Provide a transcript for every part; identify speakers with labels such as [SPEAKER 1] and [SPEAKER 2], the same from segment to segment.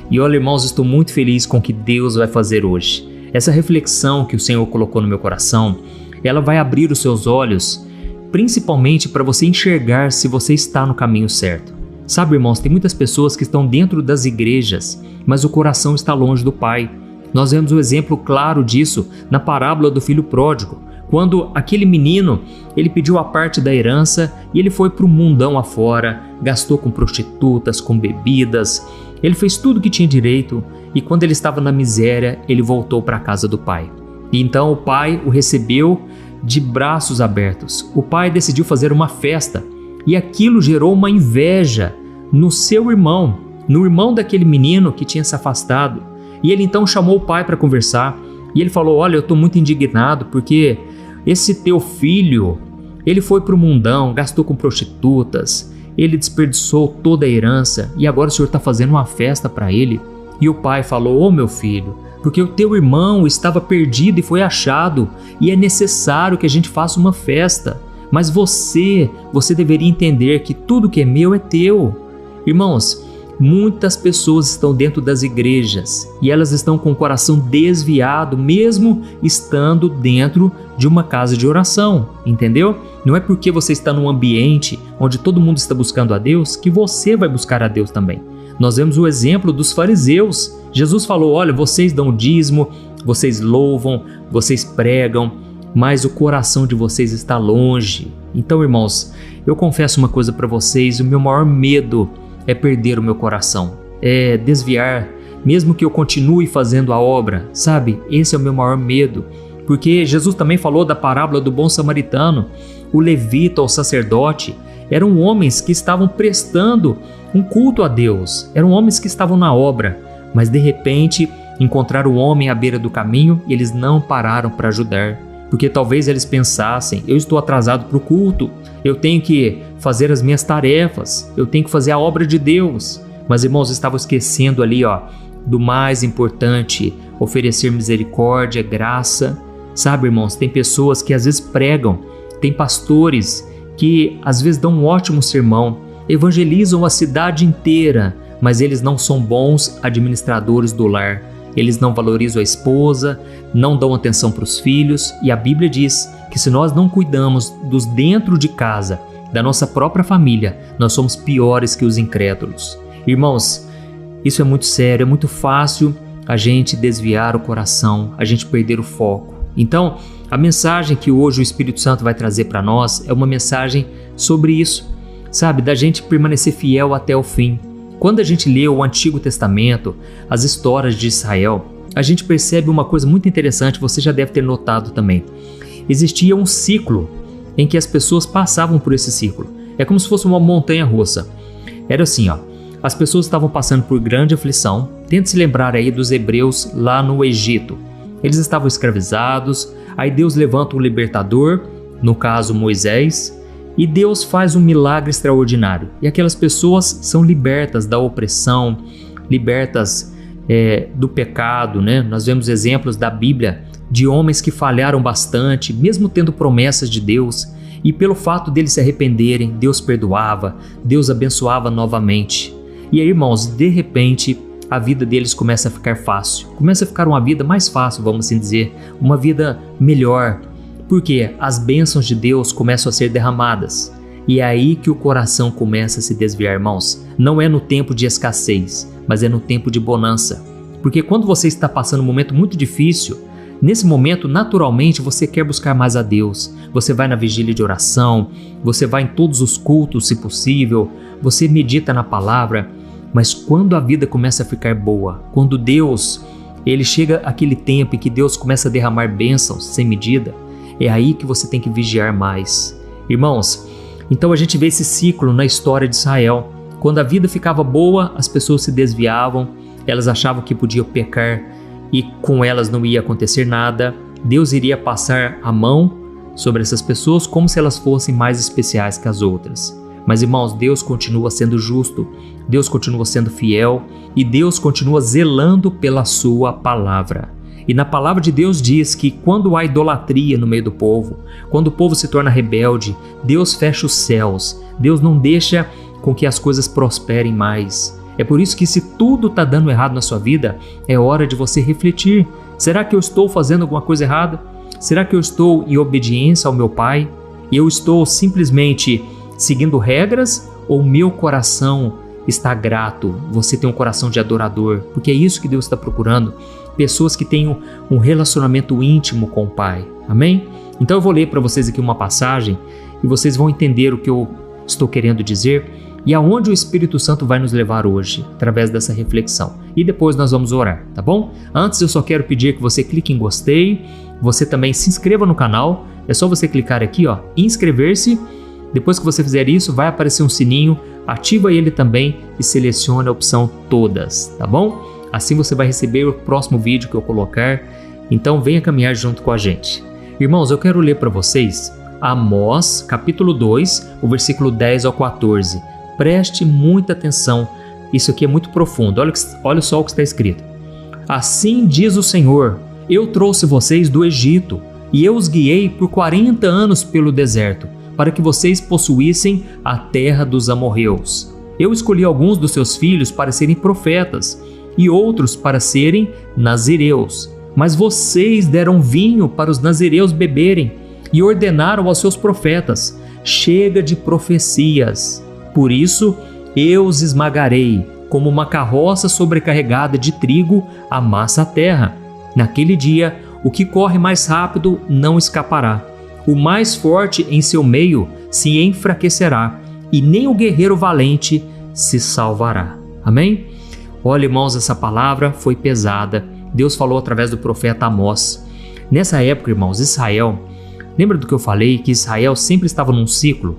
[SPEAKER 1] E olha, irmãos, estou muito feliz com o que Deus vai fazer hoje. Essa reflexão que o Senhor colocou no meu coração, ela vai abrir os seus olhos, principalmente para você enxergar se você está no caminho certo. Sabe, irmãos, tem muitas pessoas que estão dentro das igrejas, mas o coração está longe do Pai. Nós vemos um exemplo claro disso na parábola do filho pródigo, quando aquele menino, ele pediu a parte da herança e ele foi para o mundão afora, gastou com prostitutas, com bebidas, ele fez tudo que tinha direito e quando ele estava na miséria, ele voltou para a casa do pai. E então o pai o recebeu de braços abertos. O pai decidiu fazer uma festa e aquilo gerou uma inveja no seu irmão, no irmão daquele menino que tinha se afastado. E ele então chamou o pai para conversar e ele falou: olha, eu estou muito indignado porque esse teu filho, ele foi para o mundão, gastou com prostitutas, ele desperdiçou toda a herança e agora o senhor está fazendo uma festa para ele. E o pai falou: ô meu filho, porque o teu irmão estava perdido e foi achado e é necessário que a gente faça uma festa. Mas você deveria entender que tudo que é meu é teu. Irmãos, muitas pessoas estão dentro das igrejas e elas estão com o coração desviado, mesmo estando dentro de uma casa de oração, entendeu? Não é porque você está num ambiente onde todo mundo está buscando a Deus que você vai buscar a Deus também. Nós vemos o exemplo dos fariseus. Jesus falou: olha, vocês dão o dízimo, vocês louvam, vocês pregam, mas o coração de vocês está longe. Então, irmãos, eu confesso uma coisa para vocês: o meu maior medo é perder o meu coração, é desviar, mesmo que eu continue fazendo a obra, sabe? Esse é o meu maior medo, porque Jesus também falou da parábola do bom samaritano. O levita, o sacerdote, eram homens que estavam prestando um culto a Deus, eram homens que estavam na obra, mas de repente encontraram o homem à beira do caminho e eles não pararam para ajudar, porque talvez eles pensassem: eu estou atrasado para o culto, eu tenho que fazer as minhas tarefas, eu tenho que fazer a obra de Deus. Mas, irmãos, estavam esquecendo ali, do mais importante: oferecer misericórdia, graça. Sabe, irmãos, tem pessoas que às vezes pregam, tem pastores que às vezes dão um ótimo sermão, evangelizam a cidade inteira, mas eles não são bons administradores do lar. Eles não valorizam a esposa, não dão atenção para os filhos, e a Bíblia diz que se nós não cuidamos dos dentro de casa, da nossa própria família, nós somos piores que os incrédulos. Irmãos, isso é muito sério, é muito fácil a gente desviar o coração, a gente perder o foco. Então, a mensagem que hoje o Espírito Santo vai trazer para nós é uma mensagem sobre isso, sabe, da gente permanecer fiel até o fim. Quando a gente lê o Antigo Testamento, as histórias de Israel, a gente percebe uma coisa muito interessante, você já deve ter notado também. Existia um ciclo em que as pessoas passavam por esse ciclo. É como se fosse uma montanha-russa. Era assim, as pessoas estavam passando por grande aflição. Tente se lembrar aí dos hebreus lá no Egito. Eles estavam escravizados, aí Deus levanta um libertador, no caso Moisés, e Deus faz um milagre extraordinário. E aquelas pessoas são libertas da opressão, libertas do pecado, né? Nós vemos exemplos da Bíblia de homens que falharam bastante, mesmo tendo promessas de Deus, e pelo fato deles se arrependerem, Deus perdoava, Deus abençoava novamente. E aí, irmãos, de repente, a vida deles começa a ficar fácil, começa a ficar uma vida mais fácil, vamos assim dizer, uma vida melhor, porque as bênçãos de Deus começam a ser derramadas. E é aí que o coração começa a se desviar, irmãos. Não é no tempo de escassez, mas é no tempo de bonança. Porque quando você está passando um momento muito difícil, nesse momento, naturalmente, você quer buscar mais a Deus. Você vai na vigília de oração, você vai em todos os cultos, se possível, você medita na palavra. Mas quando a vida começa a ficar boa, quando Deus, ele chega aquele tempo em que Deus começa a derramar bênçãos sem medida, é aí que você tem que vigiar mais. Irmãos, então a gente vê esse ciclo na história de Israel. Quando a vida ficava boa, as pessoas se desviavam, elas achavam que podiam pecar e com elas não ia acontecer nada. Deus iria passar a mão sobre essas pessoas como se elas fossem mais especiais que as outras. Mas, irmãos, Deus continua sendo justo, Deus continua sendo fiel e Deus continua zelando pela sua palavra. E na palavra de Deus diz que quando há idolatria no meio do povo, quando o povo se torna rebelde, Deus fecha os céus, Deus não deixa com que as coisas prosperem mais. É por isso que, se tudo está dando errado na sua vida, é hora de você refletir. Será que eu estou fazendo alguma coisa errada? Será que eu estou em obediência ao meu Pai? E eu estou simplesmente seguindo regras, ou meu coração está grato? Você tem um coração de adorador, porque é isso que Deus está procurando. Pessoas que tenham um relacionamento íntimo com o Pai. Amém? Então eu vou ler para vocês aqui uma passagem e vocês vão entender o que eu estou querendo dizer e aonde o Espírito Santo vai nos levar hoje, através dessa reflexão. E depois nós vamos orar, tá bom? Antes eu só quero pedir que você clique em gostei, você também se inscreva no canal, é só você clicar aqui, ó, inscrever-se. Depois que você fizer isso, vai aparecer um sininho, ativa ele também e selecione a opção todas, tá bom? Assim você vai receber o próximo vídeo que eu colocar, então venha caminhar junto com a gente. Irmãos, eu quero ler para vocês Amós, capítulo 2, o versículo 10 ao 14. Preste muita atenção, isso aqui é muito profundo, olha só o que está escrito. Assim diz o Senhor, eu trouxe vocês do Egito, e eu os guiei por 40 anos pelo deserto, para que vocês possuíssem a terra dos amorreus. Eu escolhi alguns dos seus filhos para serem profetas, e outros para serem nazireus. Mas vocês deram vinho para os nazireus beberem, e ordenaram aos seus profetas, chega de profecias. Por isso, eu os esmagarei, como uma carroça sobrecarregada de trigo amassa a terra. Naquele dia, o que corre mais rápido não escapará. O mais forte em seu meio se enfraquecerá, e nem o guerreiro valente se salvará. Amém? Olha, irmãos, essa palavra foi pesada. Deus falou através do profeta Amós. Nessa época, irmãos, Israel, lembra do que eu falei, que Israel sempre estava num ciclo?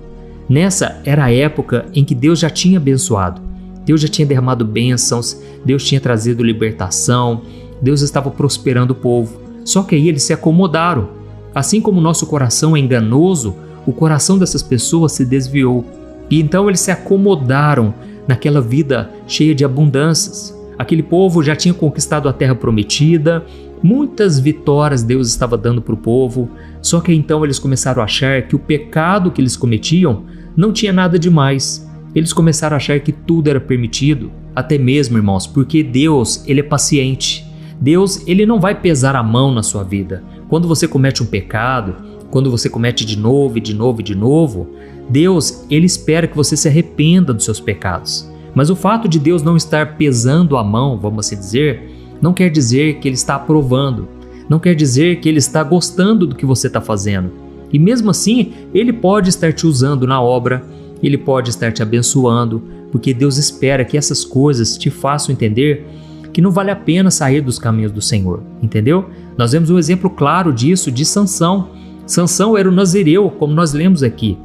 [SPEAKER 1] Nessa era a época em que Deus já tinha abençoado. Deus já tinha derramado bênçãos, Deus tinha trazido libertação, Deus estava prosperando o povo. Só que aí eles se acomodaram. Assim como o nosso coração é enganoso, o coração dessas pessoas se desviou. E então eles se acomodaram naquela vida cheia de abundâncias. Aquele povo já tinha conquistado a terra prometida, muitas vitórias Deus estava dando para o povo, só que então eles começaram a achar que o pecado que eles cometiam não tinha nada demais. Eles começaram a achar que tudo era permitido, até mesmo, irmãos, porque Deus, ele é paciente. Deus, ele não vai pesar a mão na sua vida. Quando você comete um pecado, quando você comete de novo e de novo e de novo, Deus, ele espera que você se arrependa dos seus pecados. Mas o fato de Deus não estar pesando a mão, vamos assim dizer, não quer dizer que ele está aprovando, não quer dizer que ele está gostando do que você está fazendo. E mesmo assim, ele pode estar te usando na obra, ele pode estar te abençoando, porque Deus espera que essas coisas te façam entender que não vale a pena sair dos caminhos do Senhor, entendeu? Nós vemos um exemplo claro disso de Sansão. Sansão era o nazireu, como nós lemos aqui.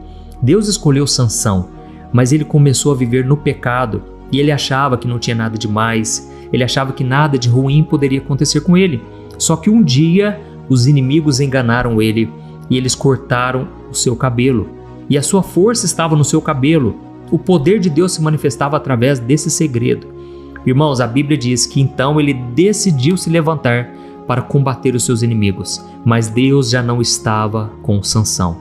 [SPEAKER 1] Deus escolheu Sansão, mas ele começou a viver no pecado e ele achava que não tinha nada demais, ele achava que nada de ruim poderia acontecer com ele. Só que um dia os inimigos enganaram ele e eles cortaram o seu cabelo. E a sua força estava no seu cabelo. O poder de Deus se manifestava através desse segredo. Irmãos, a Bíblia diz que então ele decidiu se levantar para combater os seus inimigos, mas Deus já não estava com Sansão.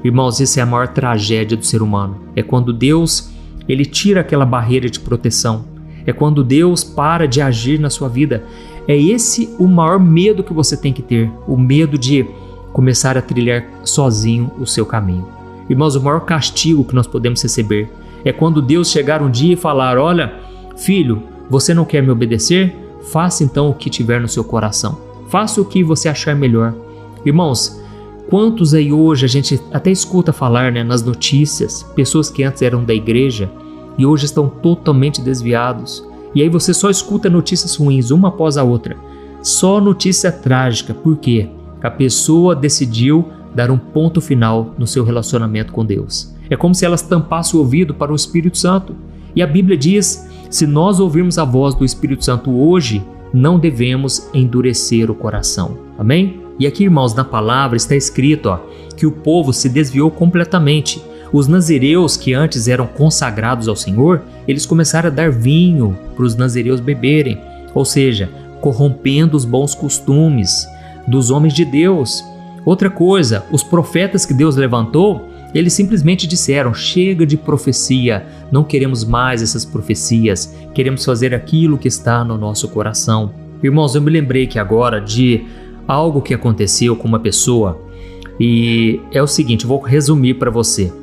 [SPEAKER 1] Irmãos, essa é a maior tragédia do ser humano. É quando Deus, ele tira aquela barreira de proteção. É quando Deus para de agir na sua vida. É esse o maior medo que você tem que ter, o medo de começar a trilhar sozinho o seu caminho. Irmãos, o maior castigo que nós podemos receber é quando Deus chegar um dia e falar: olha, filho, você não quer me obedecer? Faça então o que tiver no seu coração. Faça o que você achar melhor. Irmãos, quantos aí hoje a gente até escuta falar, nas notícias, pessoas que antes eram da igreja e hoje estão totalmente desviados. E aí você só escuta notícias ruins, uma após a outra. Só notícia trágica. Por quê? A pessoa decidiu dar um ponto final no seu relacionamento com Deus. É como se elas tampassem o ouvido para o Espírito Santo. E a Bíblia diz: se nós ouvirmos a voz do Espírito Santo hoje, não devemos endurecer o coração. Amém? E aqui, irmãos, na palavra está escrito que o povo se desviou completamente. Os nazireus que antes eram consagrados ao Senhor, eles começaram a dar vinho para os nazireus beberem, ou seja, corrompendo os bons costumes dos homens de Deus. Outra coisa, os profetas que Deus levantou, Eles simplesmente disseram: chega de profecia, não queremos mais essas profecias, queremos fazer aquilo que está no nosso coração. Irmãos, eu me lembrei que agora de algo que aconteceu com uma pessoa, e é o seguinte, eu vou resumir para você.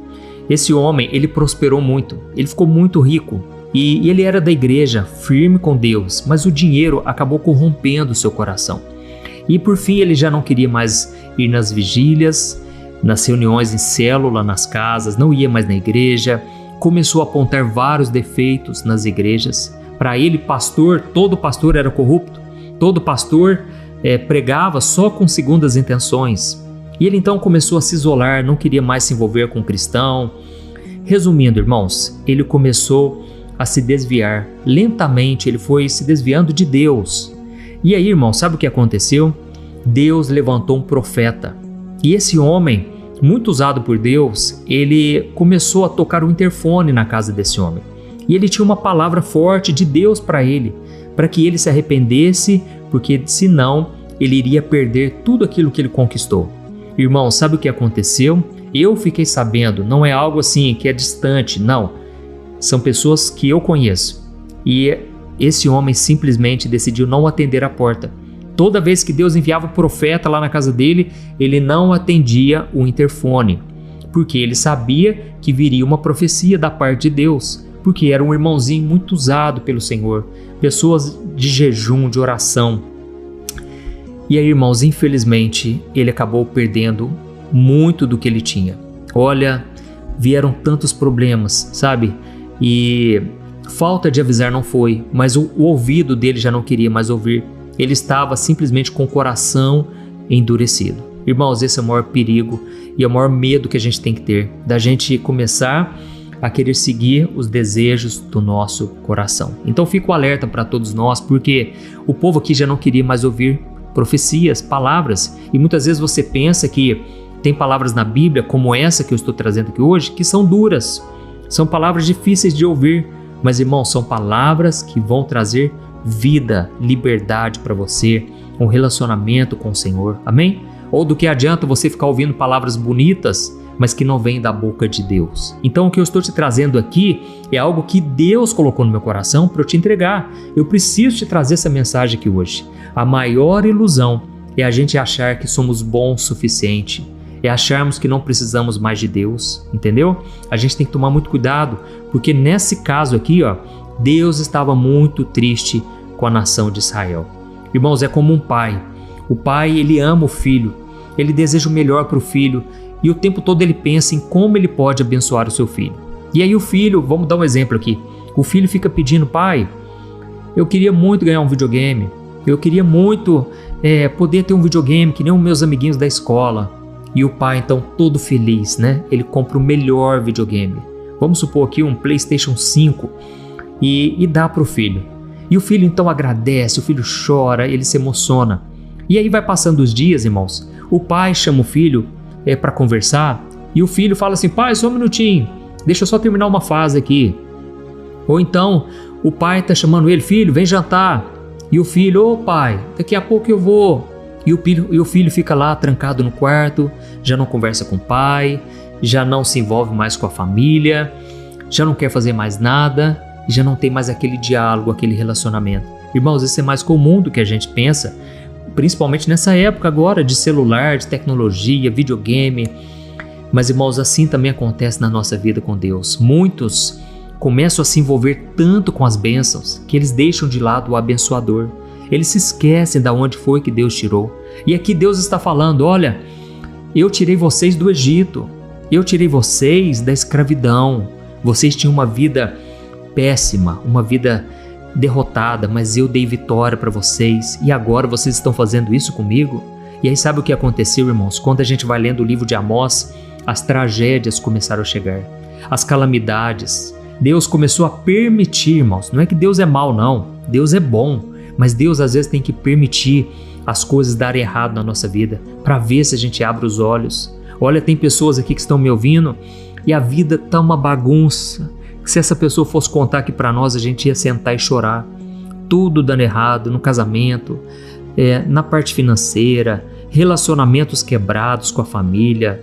[SPEAKER 1] Esse homem, ele prosperou muito, ele ficou muito rico, e ele era da igreja, firme com Deus, mas o dinheiro acabou corrompendo o seu coração. E por fim ele já não queria mais ir nas vigílias, nas reuniões em célula, nas casas, não ia mais na igreja, começou a apontar vários defeitos nas igrejas. Para ele, pastor, todo pastor era corrupto, todo pastor pregava só com segundas intenções. E ele então começou a se isolar, não queria mais se envolver com o cristão. Resumindo, irmãos, ele começou a se desviar. Lentamente ele foi se desviando de Deus. E aí, irmão, sabe o que aconteceu? Deus levantou um profeta. E esse homem, muito usado por Deus, ele começou a tocar o interfone na casa desse homem. E ele tinha uma palavra forte de Deus para ele, para que ele se arrependesse, porque senão ele iria perder tudo aquilo que ele conquistou. Irmão, sabe o que aconteceu? Eu fiquei sabendo, não é algo assim que é distante, não. São pessoas que eu conheço. E esse homem simplesmente decidiu não atender a porta. Toda vez que Deus enviava o profeta lá na casa dele, ele não atendia o interfone, porque ele sabia que viria uma profecia da parte de Deus, porque era um irmãozinho muito usado pelo Senhor, pessoas de jejum, de oração. E aí, irmãos, infelizmente, ele acabou perdendo muito do que ele tinha. Olha, vieram tantos problemas, sabe? E falta de avisar não foi, mas o ouvido dele já não queria mais ouvir. Ele estava simplesmente com o coração endurecido. Irmãos, esse é o maior perigo e é o maior medo que a gente tem que ter, da gente começar a querer seguir os desejos do nosso coração. Então fico alerta para todos nós, porque o povo aqui já não queria mais ouvir profecias, palavras, e muitas vezes você pensa que tem palavras na Bíblia, como essa que eu estou trazendo aqui hoje, que são duras, são palavras difíceis de ouvir, mas irmãos, são palavras que vão trazer vida, liberdade para você, um relacionamento com o Senhor, amém? Ou do que adianta você ficar ouvindo palavras bonitas, mas que não vêm da boca de Deus. Então o que eu estou te trazendo aqui é algo que Deus colocou no meu coração para eu te entregar. Eu preciso te trazer essa mensagem aqui hoje. A maior ilusão é a gente achar que somos bons o suficiente, é acharmos que não precisamos mais de Deus, entendeu? A gente tem que tomar muito cuidado, porque nesse caso aqui, Deus estava muito triste com a nação de Israel. Irmãos, é como um pai. O pai, ele ama o filho, ele deseja o melhor para o filho e o tempo todo ele pensa em como ele pode abençoar o seu filho. E aí o filho, vamos dar um exemplo aqui, o filho fica pedindo: pai, eu queria muito ganhar um videogame, eu queria muito poder ter um videogame que nem os meus amiguinhos da escola. E o pai então todo feliz, né? Ele compra o melhor videogame. Vamos supor aqui um PlayStation 5 e dá para o filho. E o filho então agradece, o filho chora, ele se emociona. E aí vai passando os dias, irmãos, o pai chama o filho para conversar e o filho fala assim: pai, só um minutinho, deixa eu só terminar uma fase aqui. Ou então o pai está chamando ele: filho, vem jantar. E o filho: ô pai, daqui a pouco eu vou. E o filho fica lá trancado no quarto, já não conversa com o pai, já não se envolve mais com a família, já não quer fazer mais nada, já não tem mais aquele diálogo, aquele relacionamento. Irmãos, isso é mais comum do que a gente pensa, principalmente nessa época agora de celular, de tecnologia, videogame. Mas, irmãos, assim também acontece na nossa vida com Deus. Muitos começam a se envolver tanto com as bênçãos que eles deixam de lado o abençoador. Eles se esquecem de onde foi que Deus tirou. E aqui Deus está falando: olha, eu tirei vocês do Egito, eu tirei vocês da escravidão. Vocês tinham uma vida péssima, uma vida derrotada, mas eu dei vitória para vocês e agora vocês estão fazendo isso comigo? E aí sabe o que aconteceu, irmãos? Quando a gente vai lendo o livro de Amós, as tragédias começaram a chegar, as calamidades. Deus começou a permitir, irmãos. Não é que Deus é mau, não. Deus é bom. Mas Deus às vezes tem que permitir as coisas darem errado na nossa vida para ver se a gente abre os olhos. Olha, tem pessoas aqui que estão me ouvindo e a vida tá uma bagunça. Se essa pessoa fosse contar aqui para nós, a gente ia sentar e chorar. Tudo dando errado no casamento, na parte financeira, relacionamentos quebrados com a família,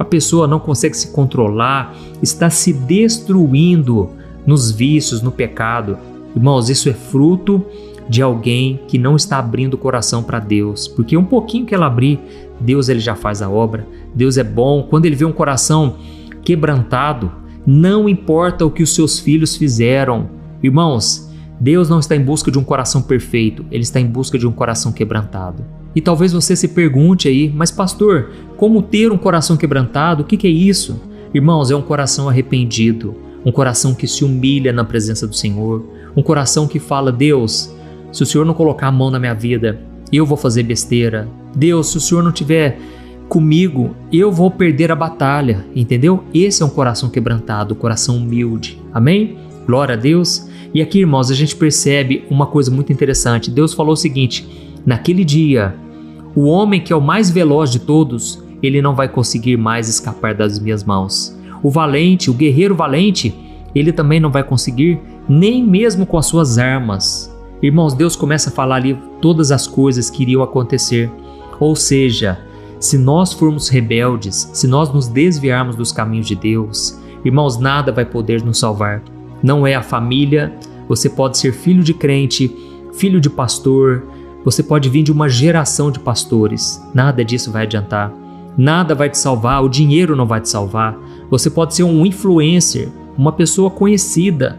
[SPEAKER 1] a pessoa não consegue se controlar, está se destruindo nos vícios, no pecado. Irmãos, isso é fruto de alguém que não está abrindo o coração para Deus, porque um pouquinho que ela abrir, Deus ele já faz a obra. Deus é bom. Quando ele vê um coração quebrantado, não importa o que os seus filhos fizeram. Irmãos, Deus não está em busca de um coração perfeito, Ele está em busca de um coração quebrantado. E talvez você se pergunte aí, mas pastor, como ter um coração quebrantado? O que é isso? Irmãos, é um coração arrependido, um coração que se humilha na presença do Senhor, um coração que fala: Deus, se o Senhor não colocar a mão na minha vida, eu vou fazer besteira. Deus, se o Senhor não estiver comigo, eu vou perder a batalha, entendeu? Esse é um coração quebrantado, um coração humilde. Amém? Glória a Deus. E aqui, irmãos, a gente percebe uma coisa muito interessante. Deus falou o seguinte: naquele dia, o homem que é o mais veloz de todos, ele não vai conseguir mais escapar das minhas mãos. O valente, o guerreiro valente, ele também não vai conseguir, nem mesmo com as suas armas. Irmãos, Deus começa a falar ali todas as coisas que iriam acontecer. Ou seja, se nós formos rebeldes, se nós nos desviarmos dos caminhos de Deus, irmãos, nada vai poder nos salvar. Não é a família. Você pode ser filho de crente, filho de pastor, você pode vir de uma geração de pastores. Nada disso vai adiantar. Nada vai te salvar, o dinheiro não vai te salvar. Você pode ser um influencer, uma pessoa conhecida.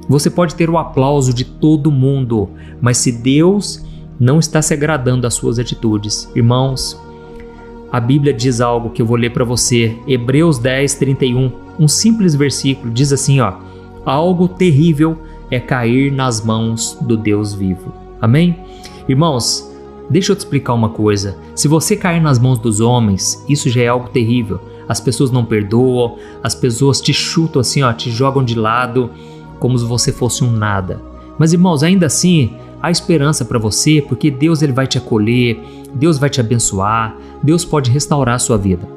[SPEAKER 1] Você pode ter o aplauso de todo mundo, mas se Deus não está se agradando das suas atitudes, irmãos, a Bíblia diz algo que eu vou ler para você. Hebreus 10, 31, um simples versículo, diz assim, ó: algo terrível é cair nas mãos do Deus vivo. Amém? Irmãos, deixa eu te explicar uma coisa. Se você cair nas mãos dos homens, isso já é algo terrível. As pessoas não perdoam, as pessoas te chutam assim, ó, te jogam de lado, como se você fosse um nada. Mas, irmãos, ainda assim, há esperança para você, porque Deus ele vai te acolher, Deus vai te abençoar, Deus pode restaurar a sua vida.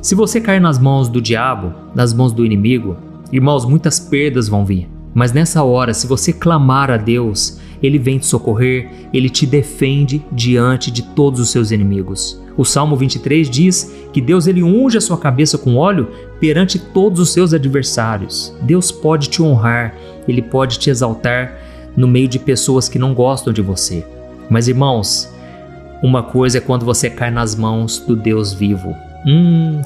[SPEAKER 1] Se você cair nas mãos do diabo, nas mãos do inimigo, irmãos, muitas perdas vão vir. Mas nessa hora, se você clamar a Deus, Ele vem te socorrer, Ele te defende diante de todos os seus inimigos. O Salmo 23 diz que Deus ele unge a sua cabeça com óleo perante todos os seus adversários. Deus pode te honrar, Ele pode te exaltar no meio de pessoas que não gostam de você. Mas, irmãos, uma coisa é quando você cai nas mãos do Deus vivo.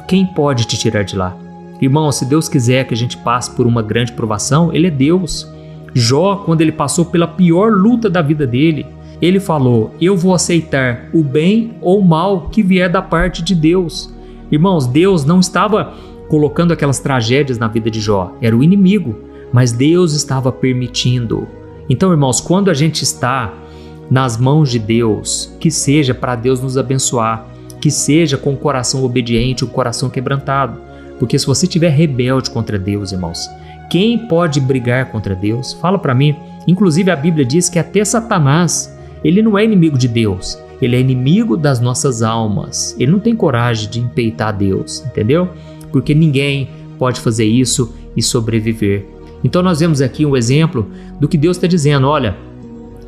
[SPEAKER 1] Quem pode te tirar de lá? Irmão, se Deus quiser que a gente passe por uma grande provação, Ele é Deus. Jó, quando ele passou pela pior luta da vida dele, ele falou: eu vou aceitar o bem ou o mal que vier da parte de Deus. Irmãos, Deus não estava colocando aquelas tragédias na vida de Jó, era o inimigo, mas Deus estava permitindo. Então, irmãos, quando a gente está nas mãos de Deus, que seja para Deus nos abençoar, que seja com o coração obediente, o coração quebrantado. Porque se você estiver rebelde contra Deus, irmãos, quem pode brigar contra Deus? Fala para mim. Inclusive a Bíblia diz que até Satanás, ele não é inimigo de Deus, ele é inimigo das nossas almas. Ele não tem coragem de empeitar Deus, entendeu? Porque ninguém pode fazer isso e sobreviver. Então nós vemos aqui um exemplo do que Deus está dizendo: olha,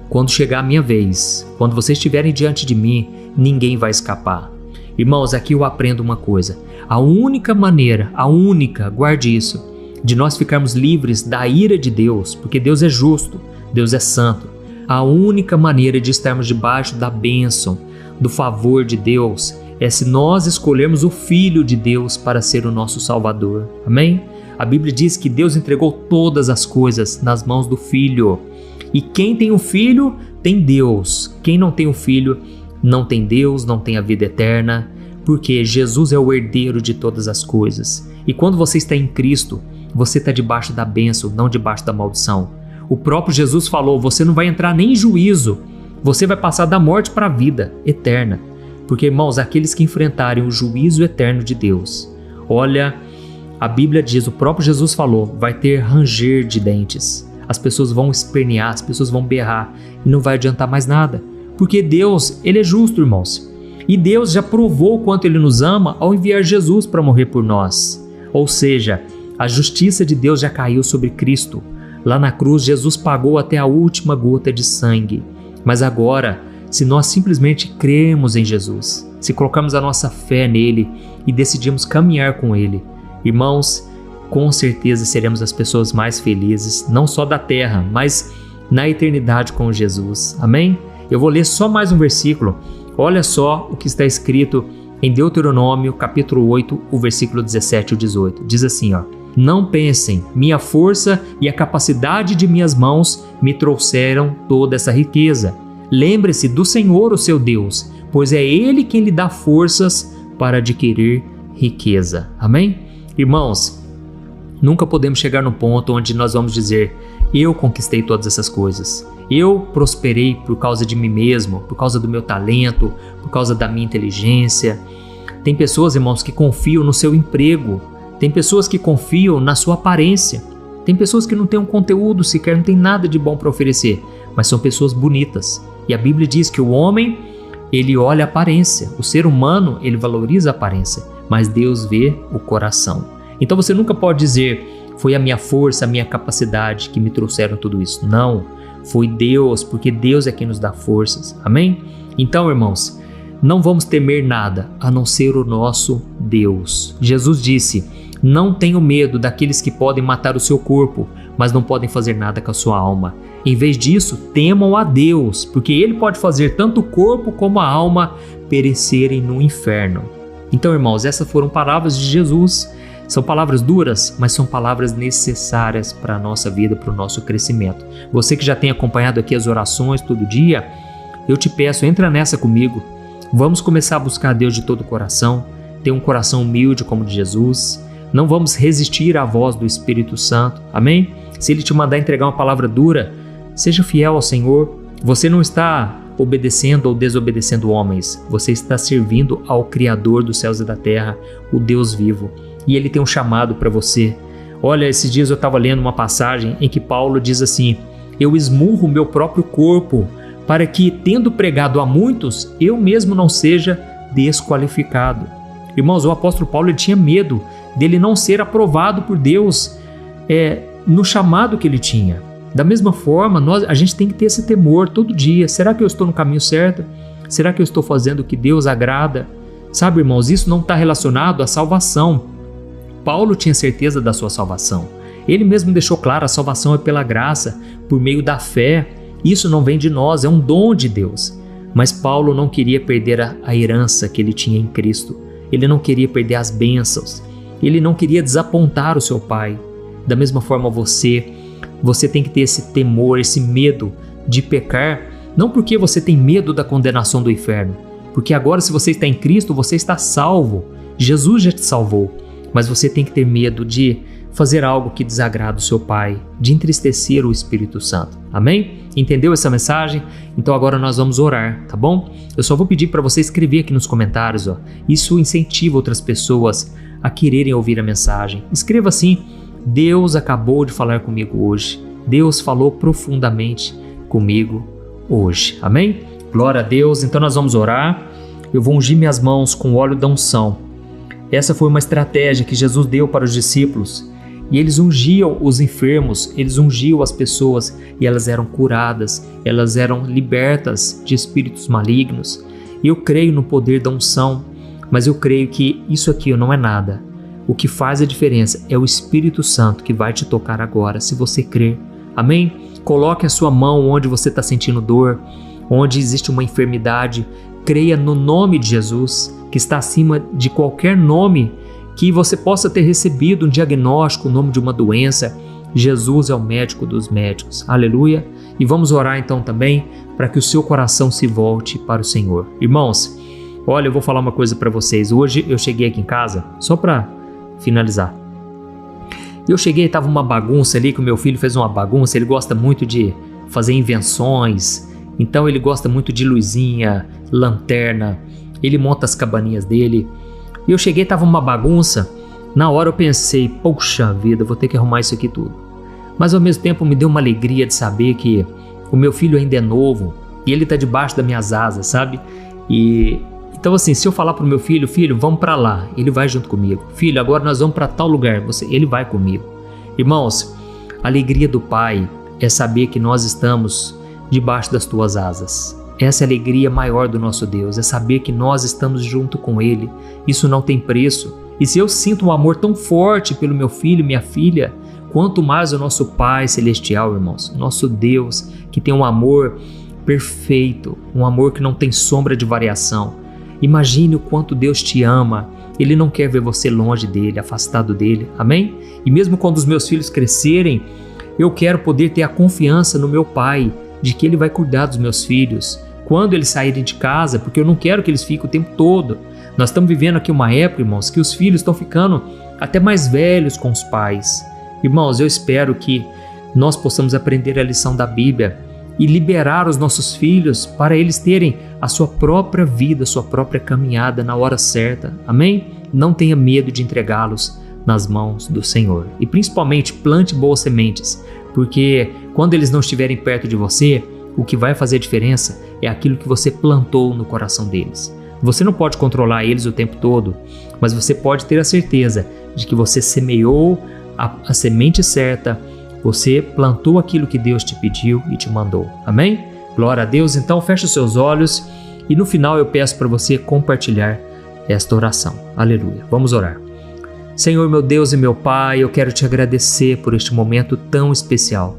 [SPEAKER 1] quando chegar a minha vez, quando vocês estiverem diante de mim, ninguém vai escapar. Irmãos, aqui eu aprendo uma coisa: a única maneira, guarde isso, de nós ficarmos livres da ira de Deus, porque Deus é justo, Deus é santo, a única maneira de estarmos debaixo da bênção, do favor de Deus, é se nós escolhermos o Filho de Deus para ser o nosso Salvador. Amém? A Bíblia diz que Deus entregou todas as coisas nas mãos do Filho. E quem tem o Filho, tem Deus. Quem não tem o Filho, não tem Deus, não tem a vida eterna, porque Jesus é o herdeiro de todas as coisas. E quando você está em Cristo, você está debaixo da bênção, não debaixo da maldição. O próprio Jesus falou: você não vai entrar nem em juízo, você vai passar da morte para a vida eterna. Porque, irmãos, aqueles que enfrentarem o juízo eterno de Deus, olha, a Bíblia diz, o próprio Jesus falou, vai ter ranger de dentes. As pessoas vão espernear, as pessoas vão berrar e não vai adiantar mais nada. Porque Deus, Ele é justo, irmãos. E Deus já provou o quanto Ele nos ama ao enviar Jesus para morrer por nós. Ou seja, a justiça de Deus já caiu sobre Cristo. Lá na cruz, Jesus pagou até a última gota de sangue. Mas agora, se nós simplesmente cremos em Jesus, se colocarmos a nossa fé nele e decidirmos caminhar com ele, irmãos, com certeza seremos as pessoas mais felizes, não só da terra, mas na eternidade com Jesus. Amém? Eu vou ler só mais um versículo. Olha só o que está escrito em Deuteronômio, capítulo 8, o versículo 17 e 18. Diz assim, ó: Não pensem, minha força e a capacidade de minhas mãos me trouxeram toda essa riqueza. Lembre-se do Senhor, o seu Deus, pois é Ele quem lhe dá forças para adquirir riqueza. Amém? Irmãos, nunca podemos chegar no ponto onde nós vamos dizer: eu conquistei todas essas coisas. Eu prosperei por causa de mim mesmo, por causa do meu talento, por causa da minha inteligência. Tem pessoas, irmãos, que confiam no seu emprego. Tem pessoas que confiam na sua aparência. Tem pessoas que não têm um conteúdo sequer, não tem nada de bom para oferecer, mas são pessoas bonitas. E a Bíblia diz que o homem, ele olha a aparência. O ser humano, ele valoriza a aparência, mas Deus vê o coração. Então você nunca pode dizer: foi a minha força, a minha capacidade que me trouxeram tudo isso. Não. Foi Deus, porque Deus é quem nos dá forças. Amém? Então, irmãos, não vamos temer nada a não ser o nosso Deus. Jesus disse: não tenham medo daqueles que podem matar o seu corpo, mas não podem fazer nada com a sua alma. Em vez disso, temam a Deus, porque Ele pode fazer tanto o corpo como a alma perecerem no inferno. Então, irmãos, essas foram palavras de Jesus. São palavras duras, mas são palavras necessárias para a nossa vida, para o nosso crescimento. Você que já tem acompanhado aqui as orações todo dia, eu te peço, entra nessa comigo. Vamos começar a buscar a Deus de todo o coração, ter um coração humilde como o de Jesus. Não vamos resistir à voz do Espírito Santo, amém? Se Ele te mandar entregar uma palavra dura, seja fiel ao Senhor. Você não está obedecendo ou desobedecendo homens, você está servindo ao Criador dos céus e da terra, o Deus vivo. E Ele tem um chamado para você. Olha, esses dias eu estava lendo uma passagem em que Paulo diz assim: eu esmurro o meu próprio corpo para que, tendo pregado a muitos, eu mesmo não seja desqualificado. Irmãos, o apóstolo Paulo, ele tinha medo dele não ser aprovado por Deus no chamado que ele tinha. Da mesma forma, a gente tem que ter esse temor todo dia. Será que eu estou no caminho certo? Será que eu estou fazendo o que Deus agrada? Sabe, irmãos, isso não está relacionado à salvação. Paulo tinha certeza da sua salvação. Ele mesmo deixou claro: a salvação é pela graça, por meio da fé. Isso não vem de nós, é um dom de Deus. Mas Paulo não queria perder a herança que ele tinha em Cristo. Ele não queria perder as bênçãos. Ele não queria desapontar o seu pai. Da mesma forma, você tem que ter esse temor, esse medo de pecar, não porque você tem medo da condenação do inferno, porque agora, se você está em Cristo, você está salvo. Jesus já te salvou. Mas você tem que ter medo de fazer algo que desagrada o seu Pai, de entristecer o Espírito Santo. Amém? Entendeu essa mensagem? Então agora nós vamos orar, tá bom? Eu só vou pedir para você escrever aqui nos comentários, ó. Isso incentiva outras pessoas a quererem ouvir a mensagem. Escreva assim: Deus acabou de falar comigo hoje. Deus falou profundamente comigo hoje. Amém? Glória a Deus. Então nós vamos orar. Eu vou ungir minhas mãos com o óleo da unção. Essa foi uma estratégia que Jesus deu para os discípulos. E eles ungiam os enfermos, eles ungiam as pessoas e elas eram curadas, elas eram libertas de espíritos malignos. Eu creio no poder da unção, mas eu creio que isso aqui não é nada. O que faz a diferença é o Espírito Santo que vai te tocar agora, se você crer. Amém? Coloque a sua mão onde você está sentindo dor, onde existe uma enfermidade. Creia no nome de Jesus, que está acima de qualquer nome que você possa ter recebido um diagnóstico, o nome de uma doença. Jesus é o médico dos médicos. Aleluia! E vamos orar então também para que o seu coração se volte para o Senhor. Irmãos, olha, eu vou falar uma coisa para vocês. Hoje eu cheguei aqui em casa, só para finalizar. Eu cheguei e estava uma bagunça ali, que o meu filho fez uma bagunça. Ele gosta muito de fazer invenções, então ele gosta muito de luzinha, lanterna. Ele monta as cabaninhas dele. E eu cheguei e estava uma bagunça. Na hora eu pensei: poxa vida, vou ter que arrumar isso aqui tudo. Mas ao mesmo tempo me deu uma alegria de saber que o meu filho ainda é novo e ele está debaixo das minhas asas, sabe? E então assim, se eu falar para o meu filho: filho, vamos para lá, ele vai junto comigo. Filho, agora nós vamos para tal lugar, ele vai comigo. Irmãos, a alegria do Pai é saber que nós estamos debaixo das tuas asas. Essa é a alegria maior do nosso Deus, é saber que nós estamos junto com Ele. Isso não tem preço. E se eu sinto um amor tão forte pelo meu filho, minha filha, quanto mais o nosso Pai Celestial, irmãos, nosso Deus, que tem um amor perfeito, um amor que não tem sombra de variação. Imagine o quanto Deus te ama. Ele não quer ver você longe dele, afastado dele, amém? E mesmo quando os meus filhos crescerem, eu quero poder ter a confiança no meu Pai, de que Ele vai cuidar dos meus filhos quando eles saírem de casa, porque eu não quero que eles fiquem o tempo todo. Nós estamos vivendo aqui uma época, irmãos, que os filhos estão ficando até mais velhos com os pais. Irmãos, eu espero que nós possamos aprender a lição da Bíblia e liberar os nossos filhos para eles terem a sua própria vida, a sua própria caminhada na hora certa. Amém? Não tenha medo de entregá-los nas mãos do Senhor. E principalmente plante boas sementes, porque quando eles não estiverem perto de você, o que vai fazer a diferença é aquilo que você plantou no coração deles. Você não pode controlar eles o tempo todo, mas você pode ter a certeza de que você semeou a semente certa, você plantou aquilo que Deus te pediu e te mandou. Amém? Glória a Deus. Então feche os seus olhos e no final eu peço para você compartilhar esta oração. Aleluia. Vamos orar. Senhor, meu Deus e meu Pai, eu quero te agradecer por este momento tão especial.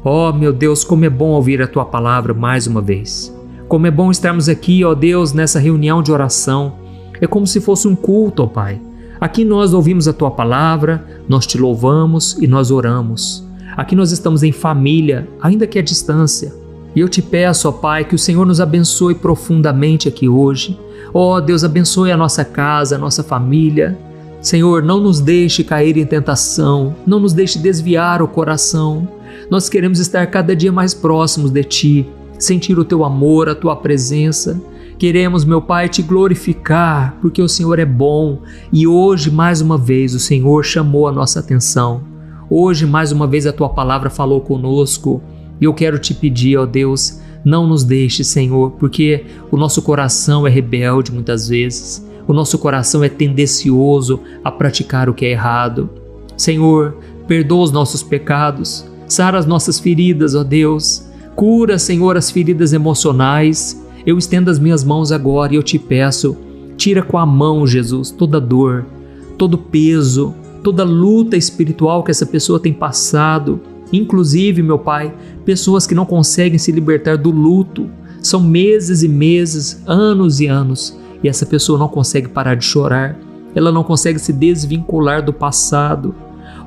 [SPEAKER 1] Oh, meu Deus, como é bom ouvir a Tua palavra mais uma vez. Como é bom estarmos aqui, ó Deus, nessa reunião de oração. É como se fosse um culto, ó Pai. Aqui nós ouvimos a Tua palavra, nós Te louvamos e nós oramos. Aqui nós estamos em família, ainda que à distância. E eu Te peço, ó Pai, que o Senhor nos abençoe profundamente aqui hoje. Ó Deus, abençoe a nossa casa, a nossa família. Senhor, não nos deixe cair em tentação, não nos deixe desviar o coração. Nós queremos estar cada dia mais próximos de Ti, sentir o Teu amor, a Tua presença. Queremos, meu Pai, Te glorificar, porque o Senhor é bom. E hoje, mais uma vez, o Senhor chamou a nossa atenção. Hoje, mais uma vez, a Tua palavra falou conosco. E eu quero Te pedir, ó Deus, não nos deixe, Senhor, porque o nosso coração é rebelde muitas vezes. O nosso coração é tendencioso a praticar o que é errado. Senhor, perdoa os nossos pecados, sara as nossas feridas, ó Deus. Cura, Senhor, as feridas emocionais. Eu estendo as minhas mãos agora e eu Te peço, tira com a mão, Jesus, toda dor, todo peso, toda luta espiritual que essa pessoa tem passado. Inclusive, meu Pai, pessoas que não conseguem se libertar do luto. São meses e meses, anos e anos, e essa pessoa não consegue parar de chorar. Ela não consegue se desvincular do passado.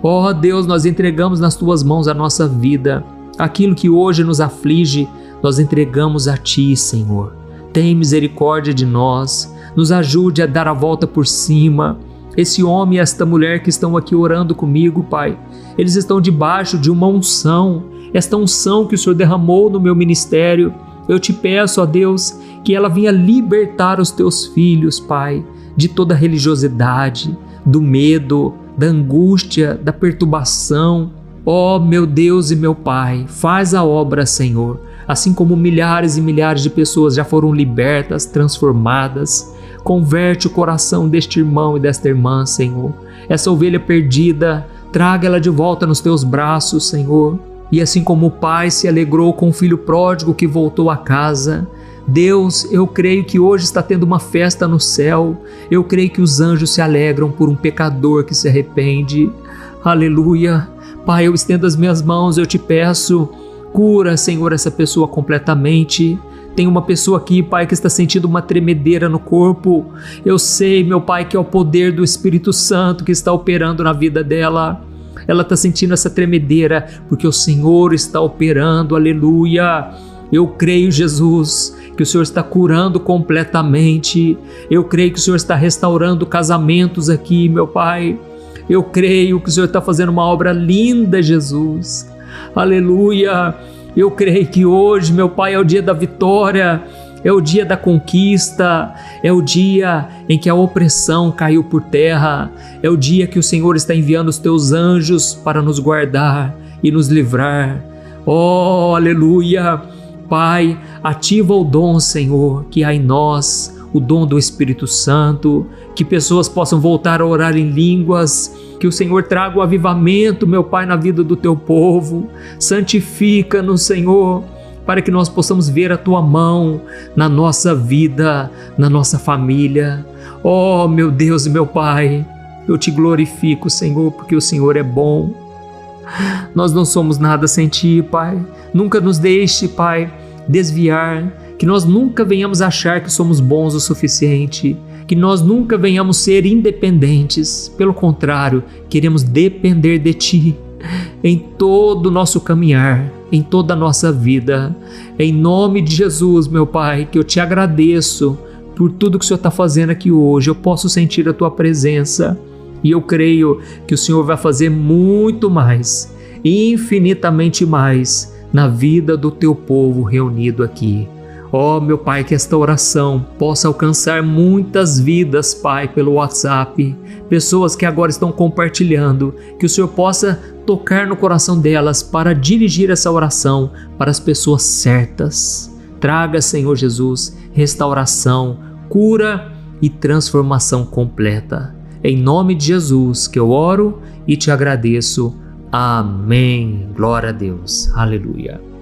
[SPEAKER 1] Ó Deus, nós entregamos nas Tuas mãos a nossa vida. Aquilo que hoje nos aflige, nós entregamos a Ti, Senhor. Tem misericórdia de nós. Nos ajude a dar a volta por cima. Esse homem e esta mulher que estão aqui orando comigo, Pai, eles estão debaixo de uma unção. Esta unção que o Senhor derramou no meu ministério. Eu Te peço, ó Deus, que ela venha libertar os Teus filhos, Pai, de toda religiosidade, do medo, da angústia, da perturbação. Ó meu Deus e meu Pai, faz a obra, Senhor, assim como milhares e milhares de pessoas já foram libertas, transformadas. Converte o coração deste irmão e desta irmã, Senhor. Essa ovelha perdida, traga ela de volta nos Teus braços, Senhor. E assim como o pai se alegrou com o filho pródigo que voltou a casa, Deus, eu creio que hoje está tendo uma festa no céu. Eu creio que os anjos se alegram por um pecador que se arrepende. Aleluia. Pai, eu estendo as minhas mãos, eu Te peço, cura, Senhor, essa pessoa completamente. Tem uma pessoa aqui, Pai, que está sentindo uma tremedeira no corpo. Eu sei, meu Pai, que é o poder do Espírito Santo que está operando na vida dela. Ela está sentindo essa tremedeira porque o Senhor está operando, aleluia. Eu creio, Jesus, que o Senhor está curando completamente. Eu creio que o Senhor está restaurando casamentos aqui, meu Pai. Eu creio que o Senhor está fazendo uma obra linda, Jesus. Aleluia. Eu creio que hoje, meu Pai, é o dia da vitória, é o dia da conquista, é o dia em que a opressão caiu por terra, é o dia que o Senhor está enviando os Teus anjos para nos guardar e nos livrar. Oh, aleluia! Pai, ativa o dom, Senhor, que há em nós, o dom do Espírito Santo, que pessoas possam voltar a orar em línguas, que o Senhor traga o avivamento, meu Pai, na vida do Teu povo. Santifica-nos, Senhor. para que nós possamos ver a Tua mão na nossa vida, na nossa família. Oh, meu Deus e meu Pai, eu Te glorifico, Senhor, porque o Senhor é bom. Nós não somos nada sem Ti, Pai. Nunca nos deixe, Pai, desviar, que nós nunca venhamos achar que somos bons o suficiente, que nós nunca venhamos ser independentes. Pelo contrário, queremos depender de Ti em todo o nosso caminhar, em toda a nossa vida. Em nome de Jesus, meu Pai, que eu Te agradeço por tudo que o Senhor está fazendo aqui hoje. Eu posso sentir a Tua presença e eu creio que o Senhor vai fazer muito mais, infinitamente mais, na vida do Teu povo reunido aqui. Oh, meu Pai, que esta oração possa alcançar muitas vidas, Pai, pelo WhatsApp, pessoas que agora estão compartilhando, que o Senhor possa tocar no coração delas para dirigir essa oração para as pessoas certas. Traga, Senhor Jesus, restauração, cura e transformação completa. Em nome de Jesus que eu oro e Te agradeço. Amém. Glória a Deus. Aleluia.